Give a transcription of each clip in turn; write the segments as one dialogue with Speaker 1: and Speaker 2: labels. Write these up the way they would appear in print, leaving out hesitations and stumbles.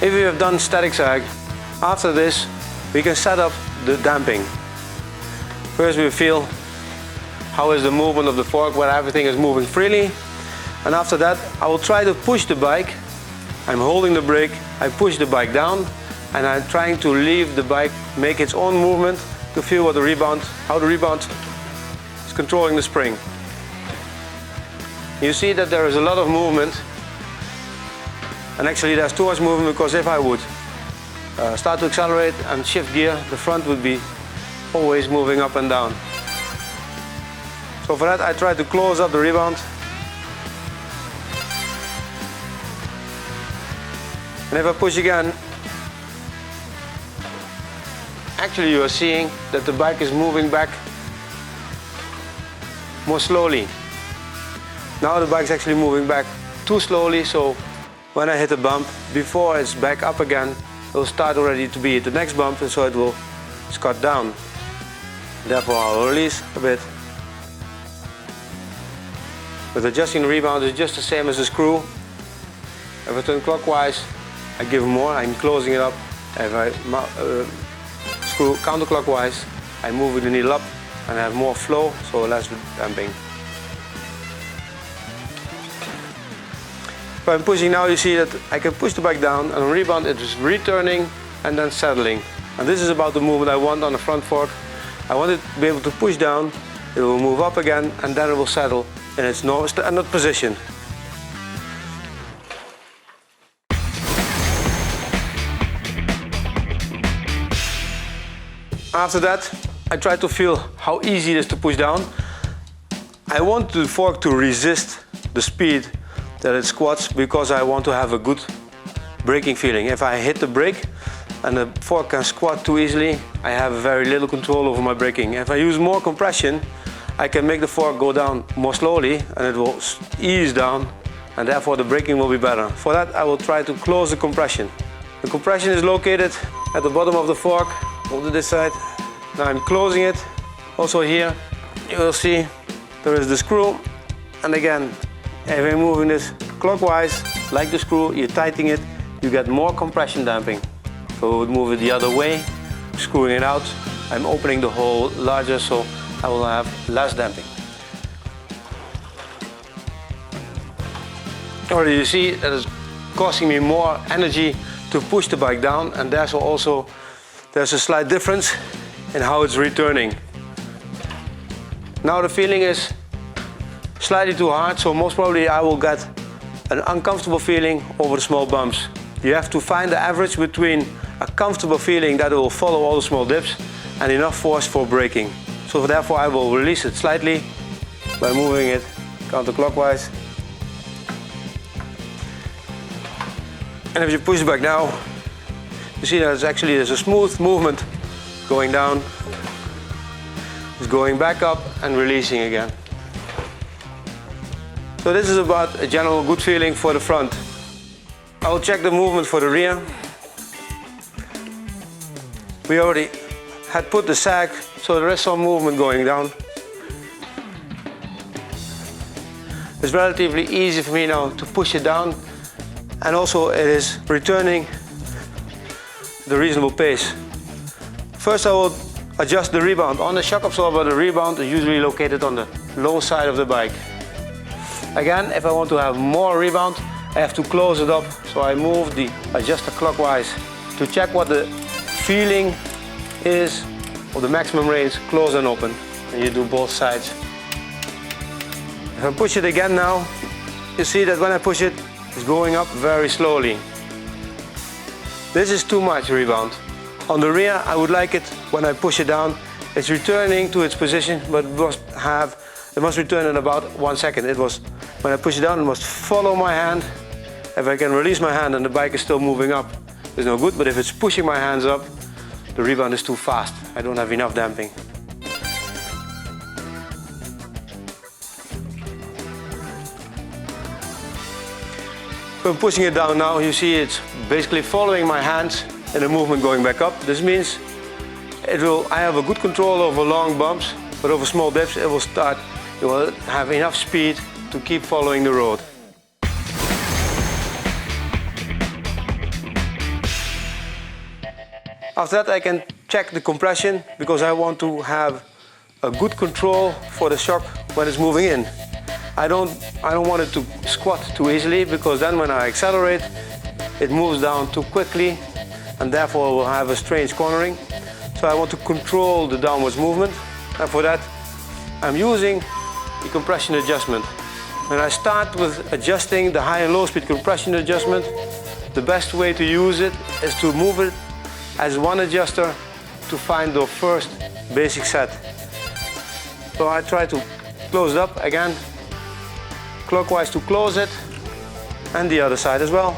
Speaker 1: If we have done static sag, after this we can set up the damping. First we feel how is the movement of the fork, where everything is moving freely. And after that I will try to push the bike. I'm holding the brake, I push the bike down, and I'm trying to leave the bike make its own movement to feel what how the rebound is controlling the spring. You see that there is a lot of movement, and actually there's too much movement, because if I would start to accelerate and shift gear, the front would be always moving up and down. So for that I try to close up the rebound. And if I push again, actually you are seeing that the bike is moving back more slowly. Now the bike is actually moving back too slowly, so when I hit a bump, before it's back up again, it will start already to be at the next bump, and so it will scud down. Therefore I'll release a bit. With adjusting the rebound, it's just the same as a screw. If I turn clockwise, I give more, I'm closing it up. If I screw counterclockwise, I'm moving the needle up and I have more flow, so less damping. If I'm pushing now, you see that I can push the bike down, and on rebound it is returning and then settling. And this is about the movement I want on the front fork. I want it to be able to push down, it will move up again, and then it will settle in its standard position. After that, I try to feel how easy it is to push down. I want the fork to resist the speed that it squats, because I want to have a good braking feeling. If I hit the brake and the fork can squat too easily, I have very little control over my braking. If I use more compression, I can make the fork go down more slowly and it will ease down, and therefore the braking will be better. For that I will try to close the compression. The compression is located at the bottom of the fork. Hold it this side. Now I'm closing it. Also here you will see there is the screw, and again if I'm moving this clockwise like the screw, you're tightening it, you get more compression damping. So I would move it the other way, screwing it out, I'm opening the hole larger, so I will have less damping. Already you see that it's costing me more energy to push the bike down, and there's a slight difference in how it's returning. Now the feeling is slightly too hard, so most probably I will get an uncomfortable feeling over the small bumps. You have to find the average between a comfortable feeling that it will follow all the small dips and enough force for braking. So therefore I will release it slightly by moving it counterclockwise. And if you push it back now, you see that there's a smooth movement going down, it's going back up and releasing again. So this is about a general good feeling for the front. I will check the movement for the rear. We already had put the sag, so there is some movement going down. It's relatively easy for me now to push it down, and also it is returning the reasonable pace. First I will adjust the rebound. On the shock absorber, the rebound is usually located on the low side of the bike. Again, if I want to have more rebound, I have to close it up, so I move the adjuster clockwise to check what the feeling is of the maximum range, close and open, and you do both sides. If I push it again now, you see that when I push it, it's going up very slowly. This is too much rebound. On the rear, I would like it when I push it down, it's returning to its position, but it must return in about 1 second. When I push it down, it must follow my hand. If I can release my hand and the bike is still moving up, it's no good, but if it's pushing my hands up, the rebound is too fast. I don't have enough damping. If I'm pushing it down now, you see it's basically following my hands and the movement going back up. This means I have a good control over long bumps, but over small dips it will have enough speed to keep following the road. After that I can check the compression, because I want to have a good control for the shock when it's moving in. I don't want it to squat too easily, because then when I accelerate it moves down too quickly and therefore will have a strange cornering. So I want to control the downwards movement, and for that I'm using the compression adjustment. When I start with adjusting the high and low speed compression adjustment, the best way to use it is to move it as one adjuster to find the first basic set. So I try to close it up again, clockwise to close it, and the other side as well.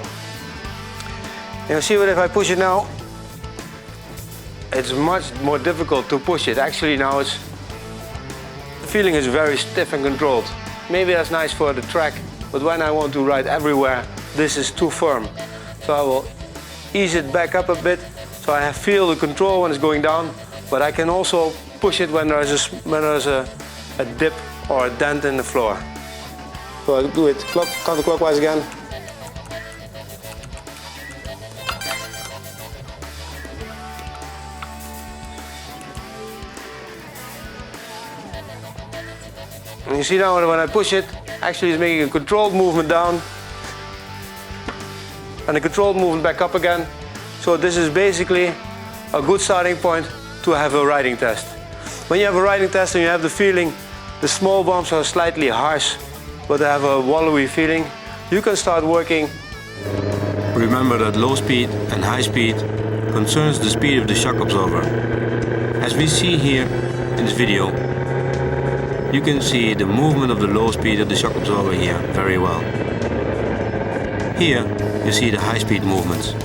Speaker 1: And you see what, if I push it now, it's much more difficult to push it. Actually now the feeling is very stiff and controlled. Maybe that's nice for the track, but when I want to ride everywhere, this is too firm. So I will ease it back up a bit, so I feel the control when it's going down, but I can also push it when there's a dip or a dent in the floor. So I do it counterclockwise again. And you see now when I push it, actually it's making a controlled movement down and a controlled movement back up again. So this is basically a good starting point to have a riding test. When you have a riding test and you have the feeling the small bumps are slightly harsh, but they have a wallowy feeling, you can start working.
Speaker 2: Remember that low speed and high speed concerns the speed of the shock absorber. As we see here in this video, you can see the movement of the low speed of the shock absorber here very well. Here you see the high speed movements.